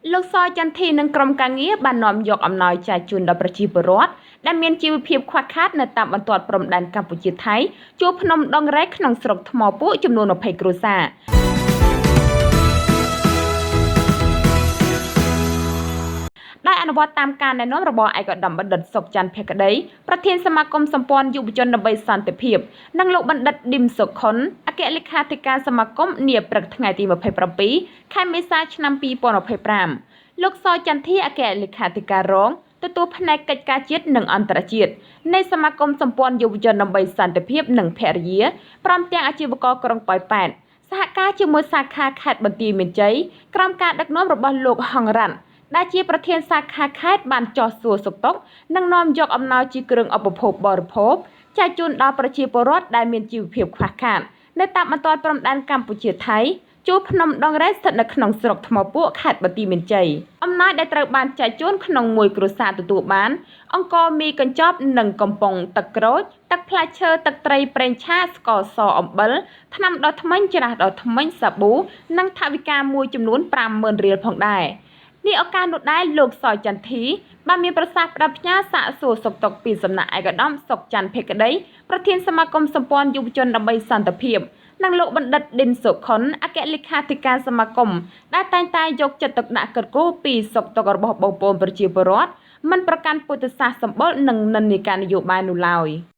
លោកសចន្ទធីនិងក្រុមការងារបាននាំយកអំណោយចែកជូនដល់ប្រជាពលរដ្ឋដែលមានជីវភាពខ្វះខាតនៅតាមបន្ទាត់ព្រំដែនកម្ពុជាថៃជួរភ្នំដងរែកក្នុងស្រុកថ្មពួកចំនួន20គ្រួសារដែលអនុវត្តតាមការណែនាំរបស់ឯកឧត្តមបណ្ឌិតសុកច័ន្ទភក្តីប្រធានសមាគមសម្ព័ន្ធយុវជនដើម្បីសន្តិភាពនិងលោកបណ្ឌិតឌឹមសុខុនអគ្គលេខាធិការសមាគមនាព្រឹកថ្ងៃទី27ខែមេសាឆ្នាំ2025លោកសចន្ទធីអគ្គលេខាធិការរងទទួលផ្នែកកិច្ចការជាតិនិងអន្តរជាតិនៃសមាគមសម្ព័ន្ធយុវជនដើម្បីសន្តិភាពនិងភរិយាព្រមទាំងអាជីវករក្រុងប៉ោយប៉ែតសហការជាមួយសាខាខេត្តបន្ទាយមានជ័យក្រោមការដឹកនាំរបស់លោកហងរ៉ាន់ដែលជាប្រធានសាខាខេត្តបានចោះសួរសុខទុក្ខនិងនាំយកអំណោយជាគ្រឿងឧបភោគបរិភោគចែកជូនដល់ប្រជាពលរដ្ឋដែលមានជីវភាពខ្វះខាតនៅតាមបន្ទាត់ព្រំដែនកម្ពុជាថៃជួរភ្នំដងរែកស្ថិតនៅក្នុងស្រុកថ្មពួកខេត្តបន្ទាយមានជ័យអំណោយដែលត្រូវបានចែកជូនក្នុងមួយគ្រួសារទទួលបានអង្ករមីកញ្ចប់និងកំប៉ុងទឹកក្រូចទឹកផ្លែឈើទឹកត្រីប្រេងឆាស្ករសអំបិលថ្នាំដុសធ្មេញច្រាសដុសធ្មេញសាប៊ូនិងថវិកាមួយចំនួន50,000រៀលផងដែរនេះឱកាសនោះដែរលោកសចន្ទធីបានមានប្រសាសន៍ផ្ដាប់ផ្ញើសាកសួរសុខទុក្ខពីសំណាក់ឯកឧត្តមសុកច័ន្ទភក្តីប្រធានសមាគមសម្ព័ន្ធយុវជនដើម្បីសន្តិភាពនិងលោកបណ្ឌិតឌិនសុខុនអគ្គលេខាធិការសមាគមដែលតែងតែយកចិត្តទុកដាក់គិតគូរពីសុខទុក្ខរបស់បងប្អូនប្រជាពលរដ្ឋមិនប្រកាន់ពុទ្ធសាសន៍សម្បុរនិងនិន្នាការនយោបាយនោះឡើយ។